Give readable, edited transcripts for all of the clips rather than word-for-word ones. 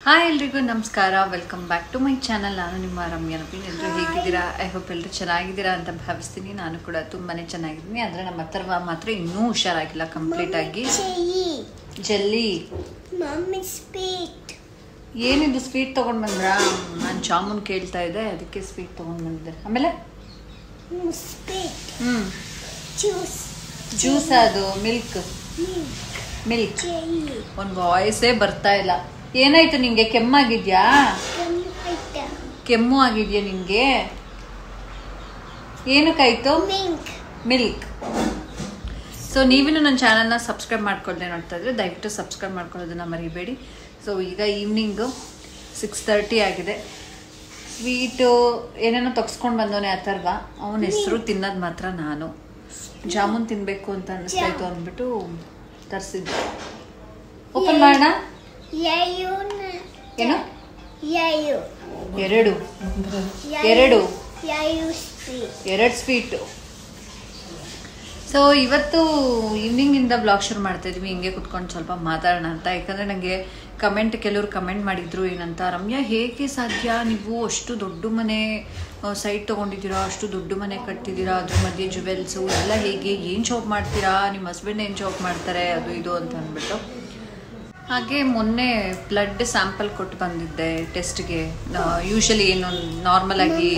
Hi ಎಲ್ರಿಗೂ ನಮಸ್ಕಾರ, welcome back to my channel. ನಾನು ನಿಮ್ಮ ರಮ್ಯಾ ನವೀನ್. ಎಲ್ಲರೂ ಹೇಗಿದ್ದೀರಾ? ಐ ಹೋಪ್ ಎಲ್ಲರೂ ಚೆನ್ನಾಗಿದ್ದೀರಾ ಅಂತ ಭಾವಿಸ್ತೀನಿ. ನಾನು ಕೂಡ ತುಂಬಾನೇ ಚೆನ್ನಾಗಿದ್ದೀನಿ. ಆದರೆ ನಮ್ಮ ಹತ್ರ ಮಾತ್ರ ಇನ್ನೂ ಹುಷಾರಾಗಿಲ್ಲ ಕಂಪ್ಲೀಟ್ ಆಗಿ. ಜಲ್ಲಿ ಏನಿದು ಸ್ವೀಟ್ ತೊಗೊಂಡು ಬಂದ್ರಾ? ನಾನು ಜಾಮೂನ್ ಕೇಳ್ತಾ ಇದ್ದೆ, ಅದಕ್ಕೆ ಸ್ವೀಟ್ ತೊಗೊಂಡು ಬಂದಿದ್ದೆ. ಆಮೇಲೆ ಜ್ಯೂಸ್, ಅದು ಮಿಲ್ಕ್. ಒಂದು ವಾಯ್ಸೇ ಬರ್ತಾ ಇಲ್ಲ. ಏನಾಯ್ತು ನಿಂಗೆ? ಕೆಮ್ಮಾಗಿದ್ಯಾ? ಕೆಮ್ಮು ಆಗಿದ್ಯಾ ನಿಂಗೆ? ಏನಕ್ಕಾಯ್ತು? ಮಿಲ್ಕ್. ಸೊ ನೀವಿನ್ನು ನನ್ನ ಚಾನಲ್ನ ಸಬ್ಸ್ಕ್ರೈಬ್ ಮಾಡ್ಕೊಳ್ದೆ ನೋಡ್ತಾ ಇದ್ರೆ ದಯವಿಟ್ಟು ಸಬ್ಸ್ಕ್ರೈಬ್ ಮಾಡ್ಕೊಳ್ಳೋದನ್ನ ಮರಿಬೇಡಿ. ಸೊ ಈಗ ಈವ್ನಿಂಗು 6:30 ಆಗಿದೆ. ಸ್ವೀಟು ಏನೇನೋ ತಗ್ಸ್ಕೊಂಡು ಬಂದವನೇ ಅಥರ್ವ. ಅವನ ಹೆಸರು ತಿನ್ನೋದು ಮಾತ್ರ ನಾನು. ಜಾಮೂನ್ ತಿನ್ಬೇಕು ಅಂತ ಅನ್ನಿಸ್ತಾಯಿತ್ತು ಅಂದ್ಬಿಟ್ಟು ತರಿಸಿದ್ದೆ. ಓಪನ್ ಮಾಡೋಣ. ಏನು? ಎರಡು ಸ್ವೀಟು. ಸೊ ಇವತ್ತು ಈವ್ನಿಂಗಿಂದ ಬ್ಲಾಗ್ ಶುರು ಮಾಡ್ತಾ ಇದ್ವಿ. ಹಿಂಗೆ ಕುತ್ಕೊಂಡು ಸ್ವಲ್ಪ ಮಾತಾಡೋಣ ಅಂತ. ಯಾಕಂದರೆ ನನಗೆ ಕೆಲವರು ಕಮೆಂಟ್ ಮಾಡಿದ್ರು, ಏನಂತ, ರಮ್ಯಾ ಹೇಗೆ ಸಾಧ್ಯ, ನೀವು ಅಷ್ಟು ದೊಡ್ಡ ಮನೆ ಸೈಟ್ ತೊಗೊಂಡಿದ್ದೀರಾ, ಅಷ್ಟು ದೊಡ್ಡ ಮನೆ ಕಟ್ತಿದ್ದೀರಾ, ಅದ್ರ ಮಧ್ಯೆ ಜುವೆಲ್ಸು ಎಲ್ಲ ಹೇಗೆ, ಏನು ಜಾಬ್ ಮಾಡ್ತೀರಾ, ನಿಮ್ಮ ಹಸ್ಬೆಂಡ್ ಏನು ಜಾಬ್ ಮಾಡ್ತಾರೆ, ಅದು ಇದು ಅಂತ ಅಂದ್ಬಿಟ್ಟು. ಹಾಗೆ ಮೊನ್ನೆ ಬ್ಲಡ್ ಸ್ಯಾಂಪಲ್ ಕೊಟ್ಟು ಬಂದಿದ್ದೆ ಟೆಸ್ಟ್ಗೆ. ಯೂಶಲಿ ಏನು ನಾರ್ಮಲ್ ಆಗಿ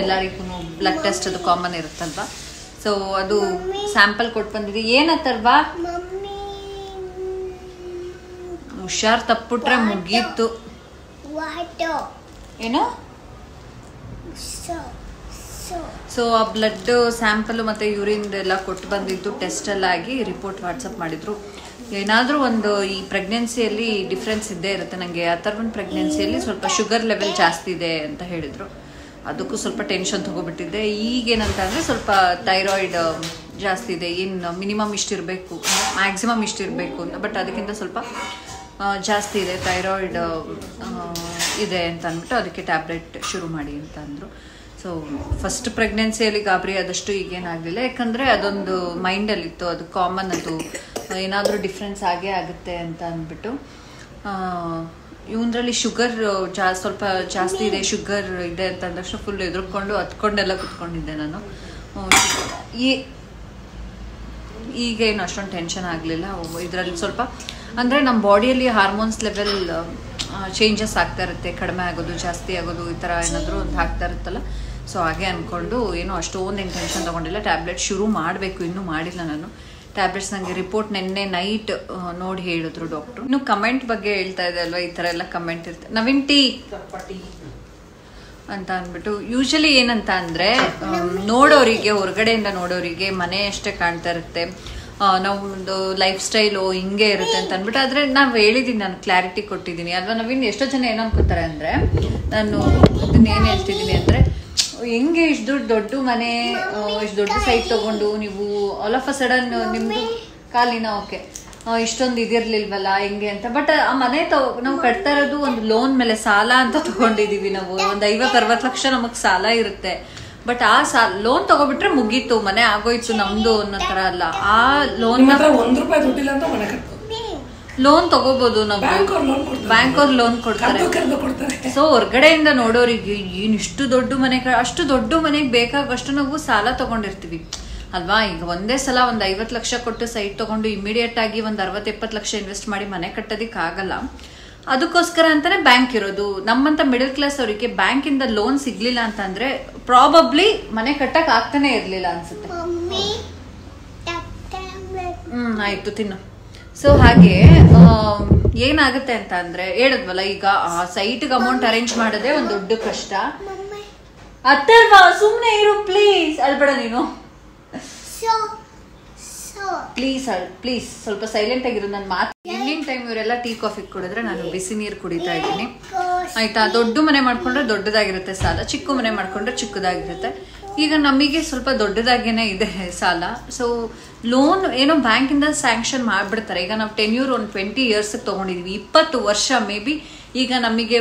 ಎಲ್ಲರಿಗೂ ಬ್ಲಡ್ ಟೆಸ್ಟ್ ಅದು ಕಾಮನ್ ಇರುತ್ತಲ್ವಾ. ಸೊ ಅದು ಸ್ಯಾಂಪಲ್ ಕೊಟ್ಟು ಬಂದಿದ್ದೆ. ಏನತ್ತಲ್ವಾ, ಹುಷಾರ್ ತಪ್ಪಿಟ್ರೆ ಮುಗೀತು. ಏನು? ಸೊ ಆ ಬ್ಲಡ್ ಸ್ಯಾಂಪಲ್ ಮತ್ತು ಯೂರಿನ್ ಎಲ್ಲ ಕೊಟ್ಟು ಬಂದಿದ್ದು ಟೆಸ್ಟ್ ಎಲ್ಲ ಆಗಿ ರಿಪೋರ್ಟ್ ವಾಟ್ಸಪ್ ಮಾಡಿದ್ರು. ಏನಾದರೂ ಒಂದು ಈ ಪ್ರೆಗ್ನೆನ್ಸಿಯಲ್ಲಿ ಡಿಫ್ರೆನ್ಸ್ ಇದ್ದೇ ಇರುತ್ತೆ. ನನಗೆ ಅಥರ್ವನ್ ಪ್ರೆಗ್ನೆನ್ಸಿಯಲ್ಲಿ ಸ್ವಲ್ಪ ಶುಗರ್ ಲೆವೆಲ್ ಜಾಸ್ತಿ ಇದೆ ಅಂತ ಹೇಳಿದರು. ಅದಕ್ಕೂ ಸ್ವಲ್ಪ ಟೆನ್ಷನ್ ತೊಗೊಬಿಟ್ಟಿದ್ದೆ. ಈಗೇನಂತ ಅಂದರೆ ಸ್ವಲ್ಪ ಥೈರಾಯ್ಡ್ ಜಾಸ್ತಿ ಇದೆ. ಏನು ಮಿನಿಮಮ್ ಇಷ್ಟಿರಬೇಕು, ಮ್ಯಾಕ್ಸಿಮಮ್ ಇಷ್ಟಿರಬೇಕು ಅಂತ, ಬಟ್ ಅದಕ್ಕಿಂತ ಸ್ವಲ್ಪ ಜಾಸ್ತಿ ಇದೆ, ಥೈರಾಯ್ಡ್ ಇದೆ ಅಂತ ಅಂದ್ಬಿಟ್ಟು ಅದಕ್ಕೆ ಟ್ಯಾಬ್ಲೆಟ್ ಶುರು ಮಾಡಿ ಅಂತ ಅಂದರು. ಸೊ ಫಸ್ಟ್ ಪ್ರೆಗ್ನೆನ್ಸಿಯಲ್ಲಿ ಗಾಬರಿ ಆದಷ್ಟು ಈಗೇನಾಗಲಿಲ್ಲ. ಯಾಕಂದರೆ ಅದೊಂದು ಮೈಂಡಲ್ಲಿತ್ತು, ಅದು ಕಾಮನ್, ಅದು ಏನಾದರೂ ಡಿಫ್ರೆನ್ಸ್ ಆಗೇ ಆಗುತ್ತೆ ಅಂತ ಅಂದ್ಬಿಟ್ಟು. ಇವನ್ರಲ್ಲಿ ಶುಗರ್ ಸ್ವಲ್ಪ ಜಾಸ್ತಿ ಇದೆ, ಶುಗರ್ ಇದೆ ಅಂತ ಅಂದಷ್ಟು ಫುಲ್ ಎದುರ್ಕೊಂಡು ಹತ್ಕೊಂಡೆಲ್ಲ ಕುತ್ಕೊಂಡಿದ್ದೆ ನಾನು. ಈಗೇನು ಅಷ್ಟೊಂದು ಟೆನ್ಷನ್ ಆಗಲಿಲ್ಲ. ಇದರಲ್ಲಿ ಸ್ವಲ್ಪ ಅಂದರೆ ನಮ್ಮ ಬಾಡಿಯಲ್ಲಿ ಹಾರ್ಮೋನ್ಸ್ ಲೆವೆಲ್ ಚೇಂಜಸ್ ಆಗ್ತಾ ಇರುತ್ತೆ, ಕಡಿಮೆ ಆಗೋದು ಜಾಸ್ತಿ ಆಗೋದು ಈ ಥರ ಏನಾದರೂ ಒಂದು ಆಗ್ತಾ ಇರುತ್ತಲ್ಲ. ಸೊ ಹಾಗೆ ಅಂದ್ಕೊಂಡು ಏನೋ ಅಷ್ಟೊಂದೇನು ಟೆನ್ಷನ್ ತೊಗೊಂಡಿಲ್ಲ. ಟ್ಯಾಬ್ಲೆಟ್ ಶುರು ಮಾಡಬೇಕು, ಇನ್ನೂ ಮಾಡಿಲ್ಲ ನಾನು ಟ್ಯಾಬ್ಲೆಟ್ಸ್. ನನಗೆ ರಿಪೋರ್ಟ್ ನೆನ್ನೆ ನೈಟ್ ನೋಡಿ ಹೇಳಿದ್ರು ಡಾಕ್ಟ್ರು. ಇನ್ನು ಕಮೆಂಟ್ ಬಗ್ಗೆ ಹೇಳ್ತಾ ಇದೆ ಅಲ್ವಾ, ಈ ಥರ ಎಲ್ಲ ಕಮೆಂಟ್ ಇರುತ್ತೆ. ನವೀನ್ ಟೀ ಅಂತ ಅಂದ್ಬಿಟ್ಟು. ಯೂಶಲಿ ಏನಂತ ಅಂದರೆ ನೋಡೋರಿಗೆ, ಹೊರಗಡೆಯಿಂದ ನೋಡೋರಿಗೆ ಮನೆ ಅಷ್ಟೇ ಕಾಣ್ತಾ ಇರುತ್ತೆ, ನಮ್ಮದು ಲೈಫ್ ಸ್ಟೈಲು ಹಿಂಗೆ ಇರುತ್ತೆ ಅಂತ ಅಂದ್ಬಿಟ್ಟು. ಆದರೆ ನಾವು ಹೇಳಿದ್ದೀನಿ, ನಾನು ಕ್ಲಾರಿಟಿ ಕೊಟ್ಟಿದ್ದೀನಿ ಅಲ್ವಾ ನವೀನ್. ಎಷ್ಟೋ ಜನ ಏನು ಅನ್ಕೋತಾರೆ ಅಂದರೆ, ನಾನು ಇದನ್ನೇನು ಹೇಳ್ತಿದ್ದೀನಿ ಅಂದರೆ, ಹೆಂಗೆ ಇಷ್ಟು ದೊಡ್ಡ ಮನೆ, ಇಷ್ಟು ದೊಡ್ಡ ಸೈಟ್ ತೊಗೊಂಡು ನೀವು ಆಲ್ ಆಫ್ ಅ ಸಡನ್ ನಿಮ್ಮದು ಕಾಲಿನ ಓಕೆ ಇಷ್ಟೊಂದು ಇದಿರ್ಲಿಲ್ವಲ್ಲ ಹೆಂಗೆ ಅಂತ. ಬಟ್ ಆ ಮನೆ ನಾವು ಕಟ್ತಾ ಇರೋದು ಒಂದು ಲೋನ್ ಮೇಲೆ, ಸಾಲ ಅಂತ ತಗೊಂಡಿದೀವಿ ನಾವು. ಒಂದು 50-60 ಲಕ್ಷ ನಮಗೆ ಸಾಲ ಇರುತ್ತೆ. ಬಟ್ ಆ ಲೋನ್ ತಗೋಬಿಟ್ರೆ ಮುಗೀತು, ಮನೆ ಆಗೋಯ್ತು ನಮ್ದು ಅನ್ನೋ ತರ ಅಲ್ಲ. ಆ ಲೋನ್ ಲೋನ್ ತಗೋಬಹುದು ನಾವು, ಬ್ಯಾಂಕ್ ಅವ್ರು ಲೋನ್ ಕೊಡ್ತಾರೆ. ಸೊ ಹೊರ್ಗಡೆಯಿಂದ ನೋಡೋರಿಗೆ ಏನ್ ಇಷ್ಟು ದೊಡ್ಡ ಮನೆ, ಅಷ್ಟು ದೊಡ್ಡ ಮನೆಗೆ ಬೇಕಾಗಷ್ಟು ನಾವು ಸಾಲ ತಗೊಂಡಿರ್ತೀವಿ ಅಲ್ವಾ. ಈಗ ಒಂದೇ ಸಲ ಒಂದು 50 ಲಕ್ಷ ಕೊಟ್ಟು ಸೈಟ್ ತಗೊಂಡು ಇಮಿಡಿಯೇಟ್ ಆಗಿ ಒಂದು 60-70 ಲಕ್ಷ ಇನ್ವೆಸ್ಟ್ ಮಾಡಿ ಮನೆ ಕಟ್ಟೋದಿಕ್ ಆಗಲ್ಲ. ಅದಕ್ಕೋಸ್ಕರ ಅಂತಾನೆ ಬ್ಯಾಂಕ್ ಇರೋದು. ನಮ್ಮಂತ ಮಿಡಲ್ ಕ್ಲಾಸ್ ಅವರಿಗೆ ಬ್ಯಾಂಕ್ ಇಂದ ಲೋನ್ ಸಿಗ್ಲಿಲ್ಲ ಅಂತಂದ್ರೆ ಪ್ರಾಬಬ್ಲಿ ಮನೆ ಕಟ್ಟಕ್ ಆಗ್ತಾನೆ ಇರ್ಲಿಲ್ಲ ಅನ್ಸುತ್ತೆ. ಆಯ್ತು ತಿನ್ನು. ಸೊ ಹಾಗೆ ಏನಾಗುತ್ತೆ ಅಂತ ಅಂದ್ರೆ ಹೇಳಿದ್ವಲ್ಲ, ಈಗ ಆ ಸೈಟ್ಗೆ ಅಮೌಂಟ್ ಅರೇಂಜ್ ಮಾಡೋದೇ ಒಂದು ದೊಡ್ಡ ಕಷ್ಟ. ಅಥರ್ವ ಸುಮ್ನೆ ಇರು ಪ್ಲೀಸ್, ಅಳ್ಬೇಡ ನೀನು ಪ್ಲೀಸ್ ಸ್ವಲ್ಪ ಸೈಲೆಂಟ್ ಆಗಿರು. ನನ್ನ ಮಾತು ಈವ್ನಿಂಗ್ ಟೈಮ್ ಇವರೆಲ್ಲ ಟೀ ಕಾಫಿ ಕುಡಿದ್ರೆ ನಾನು ಬಿಸಿ ನೀರು ಕುಡಿತಾ ಇದ್ದೀನಿ ಆಯ್ತಾ. ದೊಡ್ಡ ಮನೆ ಮಾಡ್ಕೊಂಡ್ರೆ ದೊಡ್ಡದಾಗಿರುತ್ತೆ ಸಾಲ, ಚಿಕ್ಕ ಮನೆ ಮಾಡ್ಕೊಂಡ್ರೆ ಚಿಕ್ಕದಾಗಿರುತ್ತೆ. ಈಗ ನಮಗೆ ಸ್ವಲ್ಪ ದೊಡ್ಡದಾಗೇನೆ ಇದೆ ಸಾಲ. ಸೊ ಲೋನ್ ಏನೋ ಬ್ಯಾಂಕಿಂದ ಸ್ಯಾಂಕ್ಷನ್ ಮಾಡಿಬಿಡ್ತಾರೆ. ಈಗ ನಾವು ಟೆನ್ಯೂರ್ ಒಂದು 20 years ತೊಗೊಂಡಿದ್ವಿ, 20 ವರ್ಷ ಮೇ ಬಿ. ಈಗ ನಮಗೆ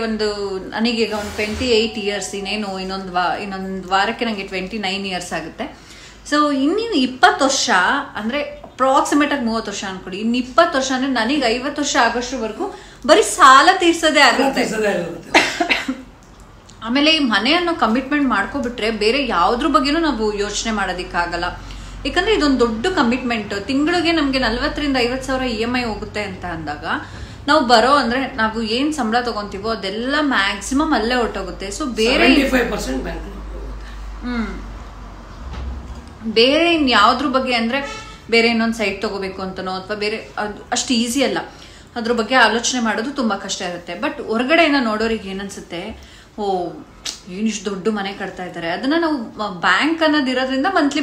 ನನಗೀಗ ಒಂದು 28 years, ಇನ್ನೇನು ಇನ್ನೊಂದು ವಾರಕ್ಕೆ ನನಗೆ 29 years ಆಗುತ್ತೆ. ಸೊ ಇನ್ನೇನು 20 ವರ್ಷ ಅಂದರೆ ಅಪ್ರಾಕ್ಸಿಮೇಟ್ ಆಗಿ 30 ವರ್ಷ ಅನ್ಕೊಡಿ. ಇನ್ನು 20 ವರ್ಷ ಅಂದ್ರೆ ನನಗೆ 50 ವರ್ಷ ಆಗೋಷ್ಟವರೆಗೂ ಬರೀ ಸಾಲ ತೀರ್ಸೋದೇ ಆಗುತ್ತೆ. ಆಮೇಲೆ ಈ ಮನೆ ಅನ್ನೋ ಕಮಿಟ್ಮೆಂಟ್ ಮಾಡ್ಕೊಬಿಟ್ರೆ ಬೇರೆ ಯಾವ್ದ್ರ ಬಗ್ಗೆನೂ ನಾವು ಯೋಚನೆ ಮಾಡೋದಿಕ್ಕಾಗಲ್ಲ. ಯಾಕಂದ್ರೆ ಇದೊಂದು ದೊಡ್ಡ ಕಮಿಟ್ಮೆಂಟ್. ತಿಂಗಳಿಗೆ ನಮ್ಗೆ 40,000 ರಿಂದ 50,000 EMI ಹೋಗುತ್ತೆ ಅಂತ ಅಂದಾಗ ನಾವು ಅಂದ್ರೆ ನಾವು ಏನ್ ಸಂಬಳ ತಗೊಂತೀವೋ ಅದೆಲ್ಲ ಮ್ಯಾಕ್ಸಿಮಮ್ ಅಲ್ಲೇ ಹೊರಟೋಗುತ್ತೆ. ಸೊ ಬೇರೆ ಬೇರೆ ಇನ್ ಯಾವ್ದ್ರ ಬಗ್ಗೆ ಅಂದ್ರೆ ಬೇರೆ ಇನ್ನೊಂದು ಸೈಟ್ ತಗೋಬೇಕು ಅಂತನೋ ಅಥವಾ ಬೇರೆ ಅಷ್ಟು ಈಸಿ ಅಲ್ಲ. ಅದ್ರ ಬಗ್ಗೆ ಆಲೋಚನೆ ಮಾಡೋದು ತುಂಬಾ ಕಷ್ಟ ಇರುತ್ತೆ. ಬಟ್ ಹೊರಗಡೆಯಿಂದ ನೋಡೋರಿಗೆ ಏನನ್ಸುತ್ತೆ, ಓ ಏನಿಷ್ಟು ದೊಡ್ಡ ಮನೆ ಕಟ್ತಾ ಇದ್ದಾರೆ. ಅದನ್ನ ನಾವು ಬ್ಯಾಂಕ್ ಅನ್ನೋದಿರೋದ್ರಿಂದ ಮಂತ್ಲಿ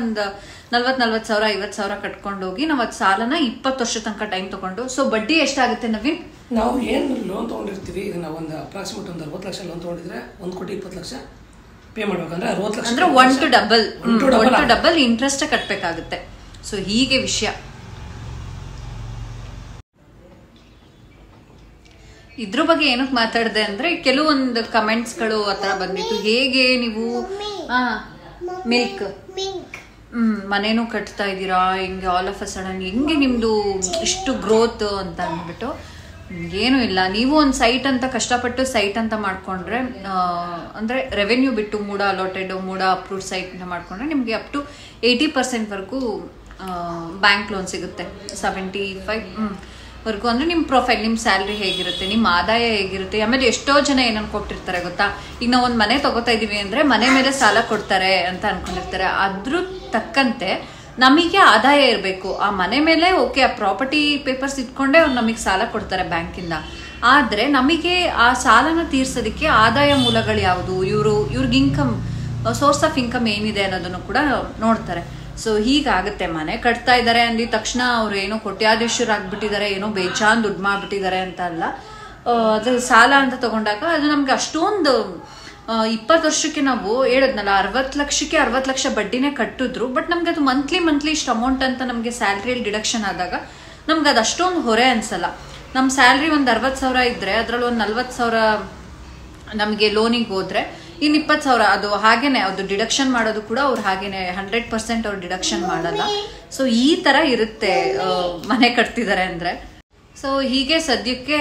ಒಂದು 40,000 50,000 ಕಟ್ಕೊಂಡು ಹೋಗಿ ನಾವು ಅದ್ ಸಾಲನ 20 ವರ್ಷ ತನಕ ಟೈಮ್ ತಗೊಂಡು. ಸೊ ಬಡ್ಡಿ ಎಷ್ಟಾಗುತ್ತೆ ನವೀನ್? ನಾವು ಏನು ಲೋನ್ ತಗೊಂಡಿರ್ತೀವಿ, ಈಗ ನಾವು ಒಂದು ಅಪ್ರಾಕ್ಸಿಮೇಟ್ ಒಂದು 60 ಲಕ್ಷ ಲೋನ್ ತಗೊಂಡಿದ್ರೆ 1,20,00,000 ಪೇ ಮಾಡ್ಬೇಕಂದ್ರೆ 60 ಲಕ್ಷ ಅಂದ್ರೆ 1 to ಡಬಲ್ ಇಂಟ್ರೆಸ್ಟ್ ಕಟ್ಬೇಕಾಗುತ್ತೆ. ಸೊ ಹೀಗೆ ವಿಷಯ. ಇದ್ರ ಬಗ್ಗೆ ಏನಕ್ಕೆ ಮಾತಾಡಿದೆ ಅಂದ್ರೆ ಕೆಲವೊಂದು ಕಮೆಂಟ್ಸ್ಗಳು ಆತರ ಬಂದಿತ್ತು. ಹೇಗೆ ನೀವು ಮಿಲ್ಕ್ ಮನೇನು ಕಟ್ತಾ ಇದ್ದೀರಾ, ಹಿಂಗೆ ಆಲ್ ಆಫ್ ಅ ಸಡನ್ ಹೆಂಗೆ ನಿಮ್ದು ಇಷ್ಟು ಗ್ರೋತ್ ಅಂತ ಅಂದ್ಬಿಟ್ಟು. ಏನೂ ಇಲ್ಲ, ನೀವು ಒಂದು ಸೈಟ್ ಅಂತ ಕಷ್ಟಪಟ್ಟು ಸೈಟ್ ಅಂತ ಮಾಡ್ಕೊಂಡ್ರೆ ಅಂದ್ರೆ ರೆವೆನ್ಯೂ ಬಿಟ್ಟು ಮೂಡ ಅಲಾಟೆಡ್ ಮೂಡ ಅಪ್ರೂವ್ಡ್ ಸೈಟ್ ಅಂತ ಮಾಡ್ಕೊಂಡ್ರೆ ನಿಮ್ಗೆ ಅಪ್ ಟು 80% ವರೆಗೂ ಬ್ಯಾಂಕ್ ಲೋನ್ ಸಿಗುತ್ತೆ. 75 ವರ್ಗೂ ಅಂದ್ರೆ ನಿಮ್ಮ ಪ್ರೊಫೈಲ್, ನಿಮ್ಮ ಸ್ಯಾಲ್ರಿ ಹೇಗಿರುತ್ತೆ, ನಿಮ್ಮ ಆದಾಯ ಹೇಗಿರುತ್ತೆ. ಆಮೇಲೆ ಎಷ್ಟೋ ಜನ ಏನ್ ಅನ್ಕೊಟ್ಟಿರ್ತಾರೆ ಗೊತ್ತಾ, ಈಗ ನಾವು ಒಂದು ಮನೆ ತಗೋತಾ ಇದೀವಿ ಅಂದ್ರೆ ಮನೆ ಮೇಲೆ ಸಾಲ ಕೊಡ್ತಾರೆ ಅಂತ ಅನ್ಕೊಂಡಿರ್ತಾರೆ. ಅದ್ರ ತಕ್ಕಂತೆ ನಮಗೆ ಆದಾಯ ಇರಬೇಕು. ಆ ಮನೆ ಮೇಲೆ ಓಕೆ, ಆ ಪ್ರಾಪರ್ಟಿ ಪೇಪರ್ಸ್ ಇಟ್ಕೊಂಡೇ ಅವ್ರು ನಮಗೆ ಸಾಲ ಕೊಡ್ತಾರೆ ಬ್ಯಾಂಕಿಂದ. ಆದ್ರೆ ನಮಗೆ ಆ ಸಾಲನ ತೀರ್ಸೋದಕ್ಕೆ ಆದಾಯ ಮೂಲಗಳು ಯಾವುದು, ಇವ್ರಿಗೆ ಇನ್ಕಮ್ ಸೋರ್ಸ್ ಆಫ್ ಇನ್ಕಮ್ ಏನಿದೆ ಅನ್ನೋದನ್ನು ಕೂಡ ನೋಡ್ತಾರೆ. ಸೊ ಹೀಗಾಗುತ್ತೆ. ಮನೆ ಕಟ್ತಾ ಇದ್ದಾರೆ ಅಂದಿದ ತಕ್ಷಣ ಅವ್ರು ಏನೋ ಕೋಟ್ಯಾಧೀಶರಾಗ್ಬಿಟ್ಟಿದ್ದಾರೆ, ಏನೋ ಬೇಜಾನ್ ದುಡ್ಡು ಮಾಡ್ಬಿಟ್ಟಿದ್ದಾರೆ ಅಂತ ಅಲ್ಲ. ಅದು ಸಾಲ ಅಂತ ತಗೊಂಡಾಗ ಅದು ನಮ್ಗೆ ಅಷ್ಟೊಂದು 20 ವರ್ಷಕ್ಕೆ ನಾವು ಹೇಳಿದ್ನಲ್ಲ 60 ಲಕ್ಷಕ್ಕೆ 60 ಲಕ್ಷ ಬಡ್ಡಿನೇ ಕಟ್ಟಿದ್ರು. ಬಟ್ ನಮ್ಗೆ ಅದು ಮಂತ್ಲಿ ಇಷ್ಟು ಅಮೌಂಟ್ ಅಂತ ನಮಗೆ ಸ್ಯಾಲ್ರಿಯಲ್ಲಿ ಡಿಡಕ್ಷನ್ ಆದಾಗ ನಮ್ಗೆ ಅದು ಅಷ್ಟೊಂದು ಹೊರೆ ಅನ್ಸಲ್ಲ. ನಮ್ಮ ಸ್ಯಾಲ್ರಿ ಒಂದು 60,000 ಇದ್ರೆ ಅದ್ರಲ್ಲಿ ಒಂದು 40,000 ನಮಗೆ ಲೋನಿಗೆ ಹೋದ್ರೆ ಇನ್ನು 20,000 ಅದು ಹಾಗೇನೆ. ಅದು ಡಿಡಕ್ಷನ್ ಮಾಡೋದು ಕೂಡ ಅವ್ರು ಹಾಗೇನೆ 100% ಅವ್ರು ಡಿಡಕ್ಷನ್ ಮಾಡಲ್ಲ. ಸೊ ಈ ತರ ಇರುತ್ತೆ ಮನೆ ಕಟ್ತಿದ್ದಾರೆ ಅಂದ್ರೆ. ಸೊ ಹೀಗೆ ಸದ್ಯಕ್ಕೆ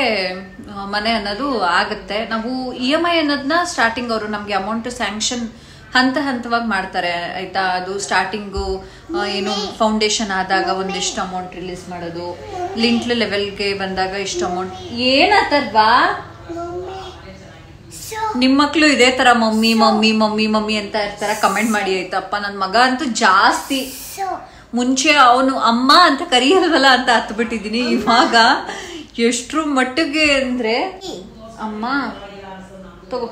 ಮನೆ ಅನ್ನೋದು ಆಗುತ್ತೆ. ನಾವು EMI ಅನ್ನೋದನ್ನ ಸ್ಟಾರ್ಟಿಂಗ್ ಅವರು ನಮ್ಗೆ ಅಮೌಂಟ್ ಸ್ಯಾಂಕ್ಷನ್ ಹಂತವಾಗಿ ಮಾಡ್ತಾರೆ ಆಯ್ತಾ. ಅದು ಸ್ಟಾರ್ಟಿಂಗು ಏನು ಫೌಂಡೇಶನ್ ಆದಾಗ ಒಂದಿಷ್ಟು ಅಮೌಂಟ್ ರಿಲೀಸ್ ಮಾಡೋದು, ಲಿಂಟ್ಲ್ ಲೆವೆಲ್ಗೆ ಬಂದಾಗ ಇಷ್ಟು ಅಮೌಂಟ್. ಏನತ್ತಲ್ವಾ ನಿಮ್ ಮಕ್ಳು ಇದೇ ತರ ಮಮ್ಮಿ ಮಮ್ಮಿ ಮಮ್ಮಿ ಮಮ್ಮಿ ಅಂತ ಇರ್ತಾರ? ಕಮೆಂಟ್ ಮಾಡಿ ಆಯ್ತಪ್ಪ. ನನ್ ಮಗ ಅಂತೂ ಜಾಸ್ತಿ, ಮುಂಚೆ ಅವನು ಅಮ್ಮ ಅಂತ ಕರಿಯಲ್ವಲ್ಲ ಅಂತ ಹತ್ಬಿಟ್ಟಿದೀನಿ. ಇವಾಗ ಎಷ್ಟ್ರ ಮಟ್ಟಿಗೆ ಅಂದ್ರೆ ಅಮ್ಮ ತಗೋ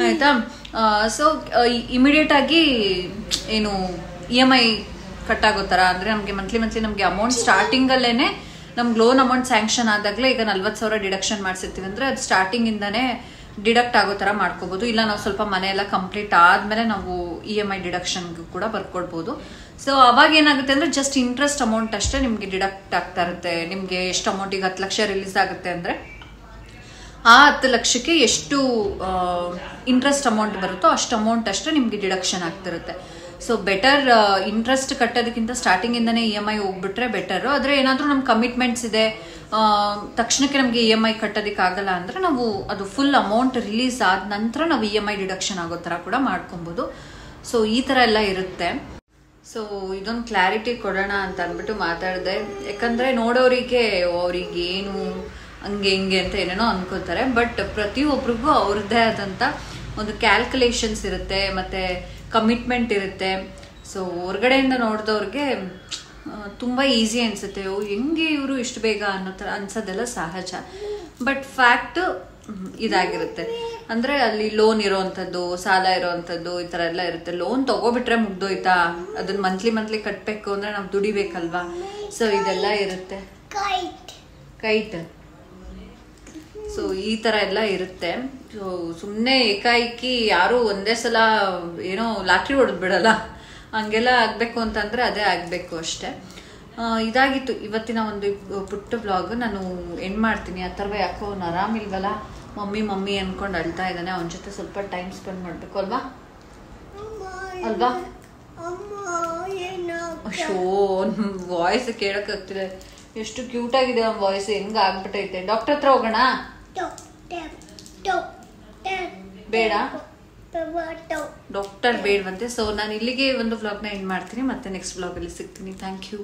ಆಯ್ತಾ. ಸೊ ಇಮಿಡಿಯೇಟ್ ಆಗಿ ಏನು EMI ಕಟ್ಟಾಗೋ ತರ ಅಂದ್ರೆ ನಮ್ಗೆ ಮಂತ್ಲಿ ನಮ್ಗೆ ಅಮೌಂಟ್ ಸ್ಟಾರ್ಟಿಂಗ್ ಅಲ್ಲೇನೆ ನಮ್ಗೆ ಲೋನ್ ಅಮೌಂಟ್ ಸ್ಯಾಂಕ್ಷನ್ ಆದಾಗಲೇ ಈಗ 40,000 ಡಿಡಕ್ಷನ್ ಮಾಡಿಸಿರ್ತೀವಿ ಅಂದ್ರೆ ಅದು ಸ್ಟಾರ್ಟಿಂಗ್ ಇಂದಾನೆ ಡಿಡಕ್ಟ್ ಆಗೋ ತರ ಮಾಡ್ಕೋಬಹುದು. ಇಲ್ಲ ನಾವು ಸ್ವಲ್ಪ ಮನೆ ಎಲ್ಲ ಕಂಪ್ಲೀಟ್ ಆದ್ಮೇಲೆ ನಾವು EMI ಡಿಡಕ್ಷನ್ ಕೂಡ ಬರ್ಕೊಡ್ಬೋದು. ಸೊ ಅವಾಗ ಏನಾಗುತ್ತೆ ಅಂದ್ರೆ ಜಸ್ಟ್ ಇಂಟ್ರೆಸ್ಟ್ ಅಮೌಂಟ್ ಅಷ್ಟೇ ನಿಮ್ಗೆ ಡಿಡಕ್ಟ್ ಆಗ್ತಾ ಇರುತ್ತೆ. ನಿಮ್ಗೆ ಎಷ್ಟು ಅಮೌಂಟ್, ಈಗ 10 ಲಕ್ಷ ರಿಲೀಸ್ ಆಗುತ್ತೆ ಅಂದ್ರೆ ಆ 10 ಲಕ್ಷಕ್ಕೆ ಎಷ್ಟು ಇಂಟ್ರೆಸ್ಟ್ ಅಮೌಂಟ್ ಬರುತ್ತೋ ಅಷ್ಟು ಅಮೌಂಟ್ ಅಷ್ಟೇ ನಿಮ್ಗೆ ಡಿಡಕ್ಷನ್ ಆಗ್ತಿರುತ್ತೆ. ಸೊ ಬೆಟರ್ ಇಂಟ್ರೆಸ್ಟ್ ಕಟ್ಟೋದಕ್ಕಿಂತ ಸ್ಟಾರ್ಟಿಂಗ್ ಇಂದಾನೆ EMI ಹೋಗ್ಬಿಟ್ರೆ ಬೆಟರ್. ಆದ್ರೆ ಏನಾದ್ರೂ ನಮ್ ಕಮಿಟ್ಮೆಂಟ್ಸ್ ಇದೆ, ತಕ್ಷಣಕ್ಕೆ ನಮ್ಗೆ EMI ಕಟ್ಟೋದಕ್ಕೆ ಆಗಲ್ಲ ಅಂದ್ರೆ ನಾವು ಅದು ಫುಲ್ ಅಮೌಂಟ್ ರಿಲೀಸ್ ಆದ ನಂತರ ನಾವು EMI ಡಿಡಕ್ಷನ್ ಆಗೋ ತರ ಕೂಡ ಮಾಡ್ಕೊಬಹುದು. ಸೊ ಈ ತರ ಎಲ್ಲ ಇರುತ್ತೆ. ಸೊ ಇದೊಂದು ಕ್ಲಾರಿಟಿ ಕೊಡೋಣ ಅಂತ ಅಂದ್ಬಿಟ್ಟು ಮಾತಾಡಿದೆ. ಯಾಕಂದ್ರೆ ನೋಡೋರಿಗೆ ಅವ್ರಿಗೆ ಏನು ಹಂಗೆ ಹಿಂಗೆ ಅಂತ ಏನೇನೋ ಅನ್ಕೋತಾರೆ. ಬಟ್ ಪ್ರತಿಯೊಬ್ಬರಿಗೂ ಅವ್ರದ್ದೇ ಆದಂತ ಒಂದು ಕ್ಯಾಲ್ಕುಲೇಷನ್ಸ್ ಇರುತ್ತೆ, ಮತ್ತೆ ಕಮಿಟ್ಮೆಂಟ್ ಇರುತ್ತೆ. ಸೊ ಹೊರಗಡೆಯಿಂದ ನೋಡಿದವ್ರಿಗೆ ತುಂಬ ಈಸಿ ಅನ್ಸುತ್ತೆ, ಹೆಂಗೆ ಇವರು ಇಷ್ಟು ಬೇಗ ಅನ್ನೋ ಥರ ಅನ್ಸೋದೆಲ್ಲ ಸಹಜ. ಬಟ್ ಫ್ಯಾಕ್ಟ್ ಇದಾಗಿರುತ್ತೆ. ಅಂದರೆ ಅಲ್ಲಿ ಲೋನ್ ಇರೋವಂಥದ್ದು, ಸಾಲ ಇರೋವಂಥದ್ದು, ಈ ಥರ ಎಲ್ಲ ಇರುತ್ತೆ. ಲೋನ್ ತಗೋಬಿಟ್ರೆ ಮುಗ್ದೋಯ್ತಾ, ಅದನ್ನ ಮಂತ್ಲಿ ಕಟ್ಟಬೇಕು ಅಂದರೆ ನಾವು ದುಡಿಬೇಕಲ್ವಾ. ಸೊ ಇದೆಲ್ಲ ಇರುತ್ತೆ. ಕೈಟ್ ಸೊ ಈ ಥರ ಎಲ್ಲ ಇರುತ್ತೆ. ಸೊ ಸುಮ್ಮನೆ ಏಕಾಏಕಿ ಯಾರು ಒಂದೇ ಸಲ ಏನೋ ಲಾಟ್ರಿ ಹೊಡೆದು ಬಿಡಲ್ಲ, ಹಂಗೆಲ್ಲ ಆಗಬೇಕು ಅಂತಂದರೆ ಅದೇ ಆಗಬೇಕು ಅಷ್ಟೆ. ಇದಾಗಿತ್ತು ಇವತ್ತಿನ ಒಂದು ಪುಟ್ಟ ವ್ಲಾಗ್. ನಾನು ಎಂಡ್ ಮಾಡ್ತೀನಿ. ಅಥರ್ವ ಯಾಕೋ ಅವ್ನು ಆರಾಮಿಲ್ವಲ್ಲ, ಮಮ್ಮಿ ಅನ್ಕೊಂಡು ಅಳ್ತಾ ಇದ್ದಾನೆ. ಅವನ ಜೊತೆ ಸ್ವಲ್ಪ ಟೈಮ್ ಸ್ಪೆಂಡ್ ಮಾಡಬೇಕು ಅಲ್ವಾ. ಶೋ ವಾಯ್ಸ್ ಕೇಳಕ್ಕಾಗ್ತಿಲ್ಲ. ಎಷ್ಟು ಕ್ಯೂಟ್ ಆಗಿದೆ ಅವ್ನ ವಾಯ್ಸ್, ಹೆಂಗ ಆಗ್ಬಿಟ್ಟೈತೆ. ಡಾಕ್ಟರ್ ಹತ್ರ ಹೋಗೋಣ? ಬೇಡ, ಡಾಕ್ಟರ್ ಬೇಡವಂತೆ. ಸೊ ನಾನು ಇಲ್ಲಿಗೆ ಒಂದು ವ್ಲಾಗ್ನ ಎಂಡ್ ಮಾಡ್ತೀನಿ, ಮತ್ತೆ ನೆಕ್ಸ್ಟ್ ವ್ಲಾಗಲ್ಲಿ ಸಿಗ್ತೀನಿ. Thank you.